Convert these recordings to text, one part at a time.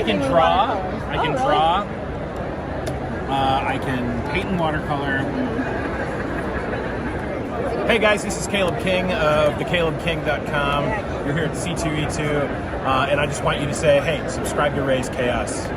can with draw. watercolors. I can Oh, draw. I can paint in watercolor. Hey guys, this is Caleb King of thecalebking.com. You're here at C2E2, and I just want you to say, hey, subscribe to Raze Chaos.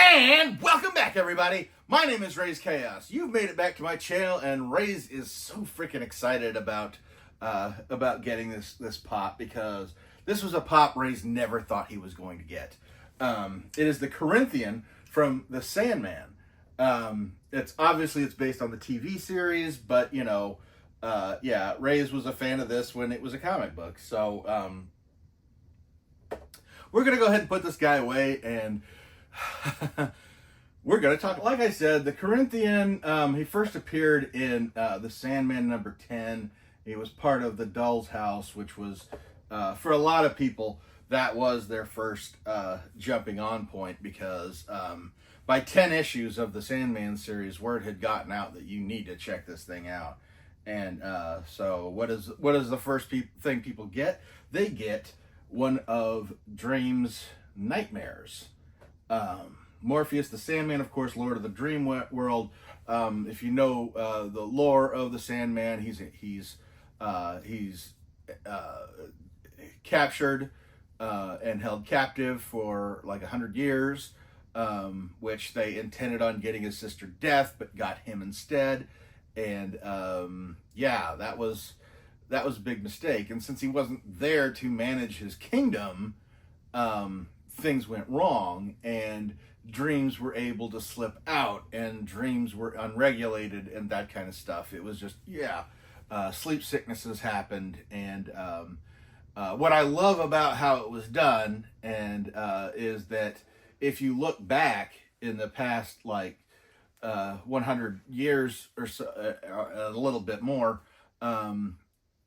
And welcome back, everybody. My name is Raze Chaos. You've made it back to my channel, and Raze is so freaking excited about getting this pop, because this was a pop Raze never thought he was going to get. It is the Corinthian from the Sandman. It's based on the TV series, but you know, yeah, Raze was a fan of this when it was a comic book. So we're gonna go ahead and put this guy away, and we're going to talk, like I said, the Corinthian. He first appeared in the Sandman #10. He was part of the Doll's House, which was, for a lot of people, that was their first jumping on point, because by 10 issues of the Sandman series, word had gotten out that you need to check this thing out. And so what is the first thing people get? They get one of Dream's nightmares. Morpheus the Sandman, of course, Lord of the Dream World. If you know the lore of the Sandman, he's captured and held captive for like 100 years, which they intended on getting his sister Death, but got him instead. And yeah, that was a big mistake. And since he wasn't there to manage his kingdom, things went wrong, and dreams were able to slip out, and dreams were unregulated, and that kind of stuff. It was just, yeah, sleep sicknesses happened. And what I love about how it was done, and is that if you look back in the past, like 100 years or so, a little bit more,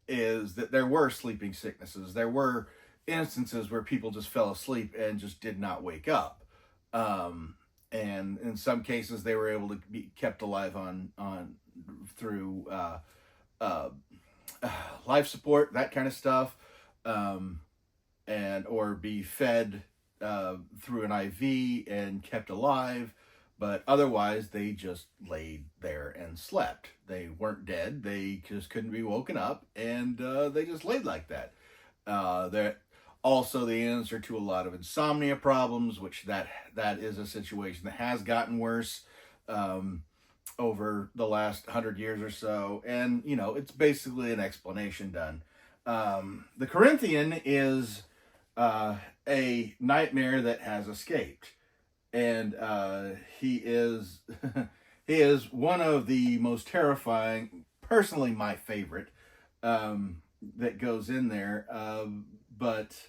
is that there were sleeping sicknesses. There were instances where people just fell asleep and just did not wake up, and in some cases they were able to be kept alive through life support, that kind of stuff, and or be fed through an IV and kept alive. But otherwise they just laid there and slept. They weren't dead, they just couldn't be woken up, and they just laid like that. They're also the answer to a lot of insomnia problems, which that is a situation that has gotten worse over the last 100 years or so. And, you know, it's basically an explanation done. The Corinthian is a nightmare that has escaped. And he is he is one of the most terrifying, personally my favorite, that goes in there. But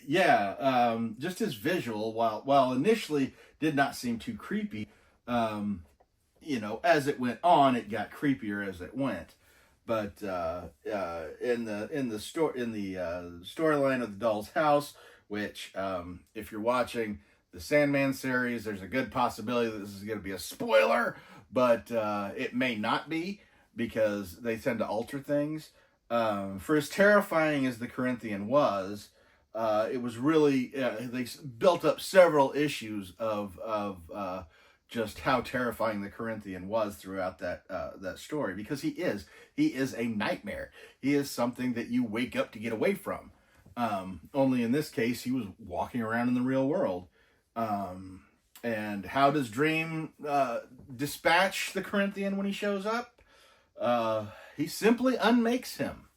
yeah, just his visual, while initially did not seem too creepy, you know, as it went on, it got creepier as it went. But in the storyline of the Doll's House, which if you're watching the Sandman series, there's a good possibility that this is going to be a spoiler, but it may not be, because they tend to alter things. For as terrifying as the Corinthian was, it was really, they built up several issues of just how terrifying the Corinthian was throughout that story, because he is a nightmare. He is something that you wake up to get away from. Only in this case, he was walking around in the real world. And how does Dream dispatch the Corinthian when he shows up? He simply unmakes him.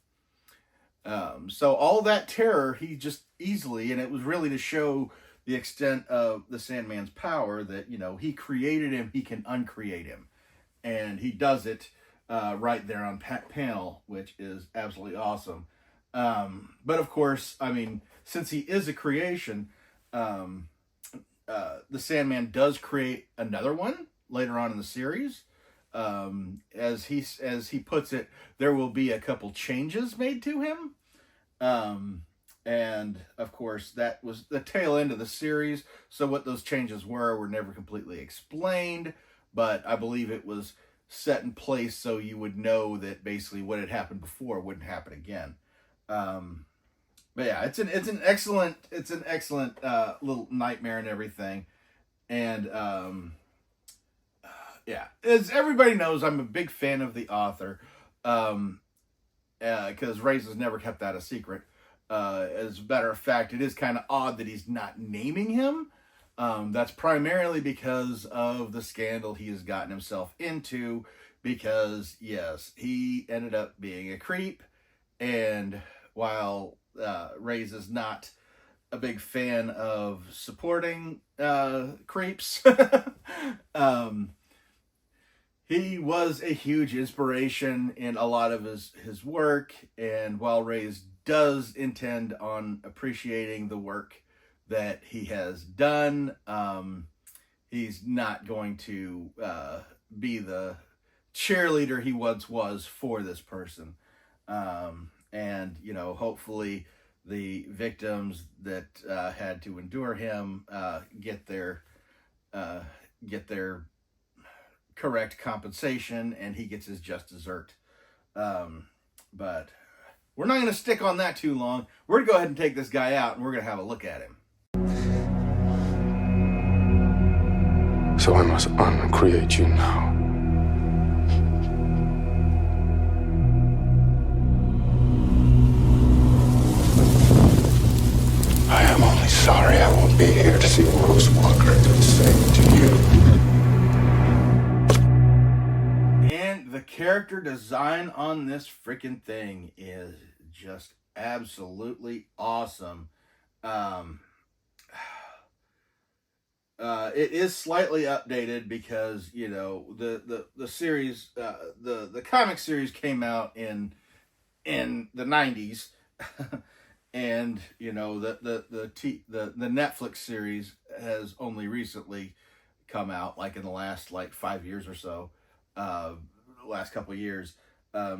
So all that terror, he just easily, and it was really to show the extent of the Sandman's power, that, you know, he created him, he can uncreate him. And he does it right there on panel, which is absolutely awesome. But of course, I mean, since he is a creation, the Sandman does create another one later on in the series. As he puts it, there will be a couple changes made to him. And of course, that was the tail end of the series. So what those changes were never completely explained, but I believe it was set in place so you would know that basically what had happened before wouldn't happen again. But yeah, it's an excellent little nightmare and everything. And yeah, as everybody knows, I'm a big fan of the author, because Raze has never kept that a secret. As a matter of fact, it is kind of odd that he's not naming him. That's primarily because of the scandal he has gotten himself into, because yes, he ended up being a creep, and while Raze is not a big fan of supporting creeps, he was a huge inspiration in a lot of his work, and while Raze does intend on appreciating the work that he has done, he's not going to be the cheerleader he once was for this person. And, you know, hopefully the victims that had to endure him get their correct compensation, and he gets his just dessert. But we're not going to stick on that too long. We're going to go ahead and take this guy out, and we're going to have a look at him. So I must uncreate you now. I am only sorry I won't be here to see Rose Walker do the same to you. And the character design on this freaking thing is just absolutely awesome. It is slightly updated because, you know, the series, the comic series came out in the 90s. And, you know, the Netflix series has only recently come out, like in the last 5 years or so, last couple of years.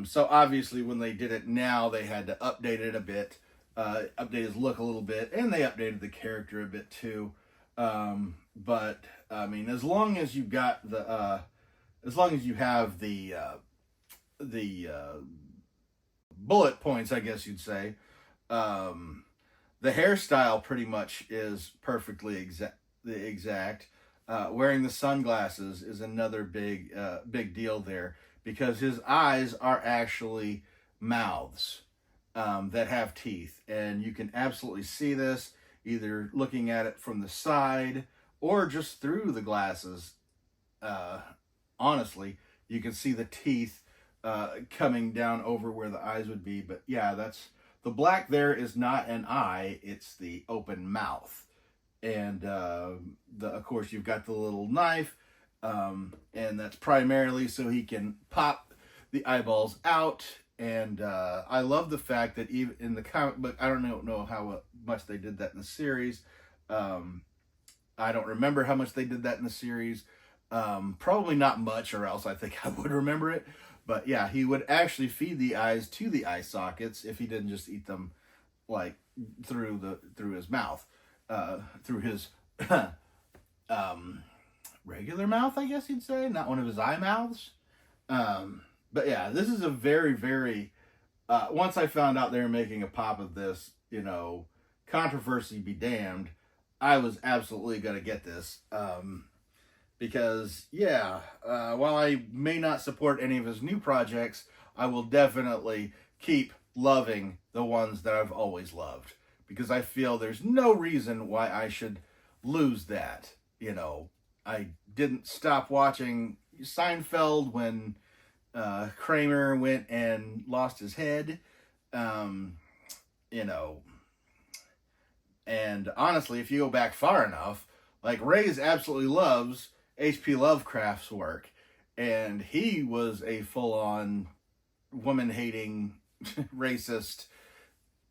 So obviously when they did it now, they had to update it a bit, update his look a little bit, and they updated the character a bit too. But I mean, as long as you got as long as you have the bullet points, I guess you'd say, the hairstyle pretty much is perfectly exact. Wearing the sunglasses is another big deal there, because his eyes are actually mouths that have teeth, and you can absolutely see this either looking at it from the side or just through the glasses. Honestly, you can see the teeth coming down over where the eyes would be. But yeah, that's the black there is not an eye, it's the open mouth. And of course you've got the little knife, and that's primarily so he can pop the eyeballs out. And I love the fact that even in the comic book, I don't know how much they did that in the series. I don't remember how much they did that in the series. Probably not much, or else I think I would remember it. But yeah, he would actually feed the eyes to the eye sockets if he didn't just eat them like through his mouth, through his regular mouth, I guess you'd say, not one of his eye mouths. But yeah, this is a very, very, once I found out they were making a pop of this, you know, controversy be damned, I was absolutely going to get this. Because, yeah, while I may not support any of his new projects, I will definitely keep loving the ones that I've always loved. Because I feel there's no reason why I should lose that. You know, I didn't stop watching Seinfeld when Kramer went and lost his head, you know, and honestly, if you go back far enough, like Raze absolutely loves H.P. Lovecraft's work, and he was a full-on woman-hating, racist,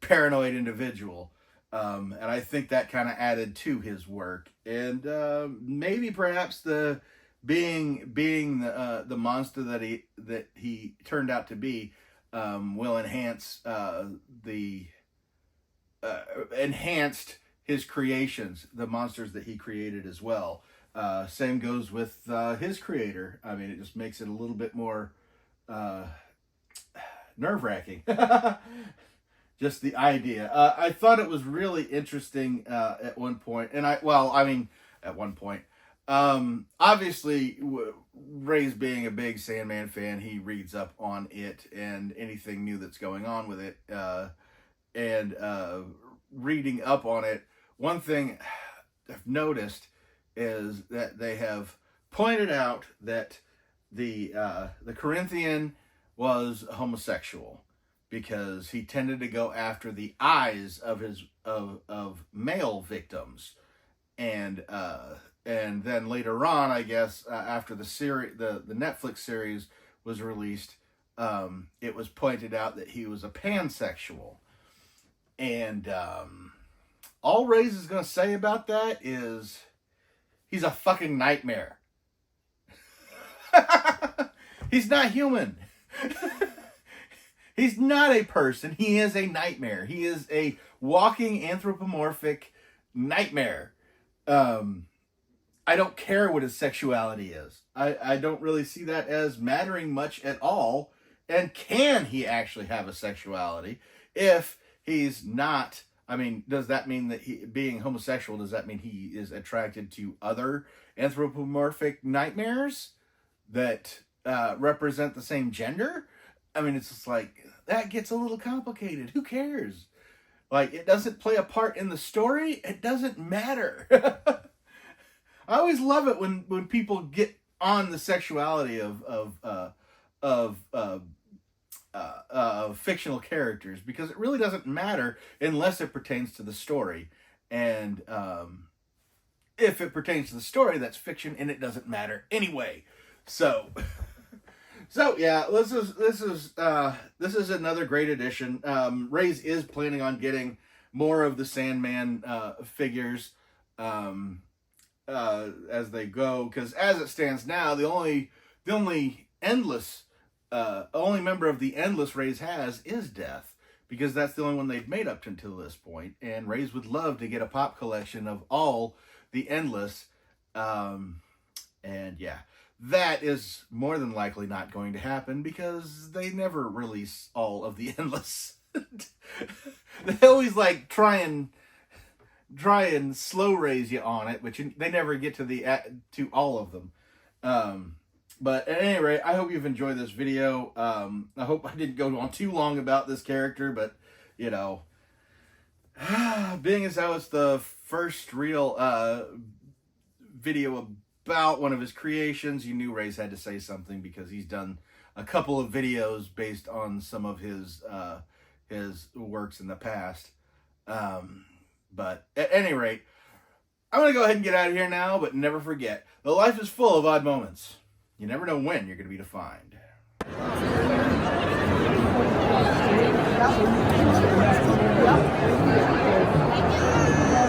paranoid individual, and I think that kind of added to his work, and maybe perhaps the being the monster that he turned out to be, will enhanced his creations, the monsters that he created as well. Same goes with his creator. I mean, it just makes it a little bit more nerve-wracking. Just the idea. I thought it was really interesting at one point, and at one point. Obviously, Raze being a big Sandman fan, he reads up on it and anything new that's going on with it. And reading up on it, one thing I've noticed is that they have pointed out that the Corinthian was homosexual because he tended to go after the eyes of male victims, and then later on, I guess, after the Netflix series was released, it was pointed out that he was a pansexual. And all Raze is going to say about that is he's a fucking nightmare. He's not human. He's not a person. He is a nightmare. He is a walking anthropomorphic nightmare. I don't care what his sexuality is. I don't really see that as mattering much at all. And can he actually have a sexuality? If he's not, I mean, does that mean that being homosexual, does that mean he is attracted to other anthropomorphic nightmares that represent the same gender? I mean, it's just like, that gets a little complicated. Who cares? Like, it doesn't play a part in the story. It doesn't matter. I always love it when people get on the sexuality of fictional characters, because it really doesn't matter unless it pertains to the story. And if it pertains to the story, that's fiction, and it doesn't matter anyway. So yeah, this is another great addition. Raze is planning on getting more of the Sandman figures as they go, because as it stands now, the only member of the Endless Raze has is Death, because that's the only one they've made up until this point. And Raze would love to get a pop collection of all the Endless, and yeah. That is more than likely not going to happen because they never release all of the Endless. They always like try and slow raise you on it, but they never get to all of them. But at any rate, I hope you've enjoyed this video. I hope I didn't go on too long about this character, but you know, being as how it's the first real video about one of his creations, you knew Raze had to say something, because he's done a couple of videos based on some of his works in the past. But at any rate, I'm going to go ahead and get out of here now, but never forget, the life is full of odd moments. You never know when you're going to be defined. Yep.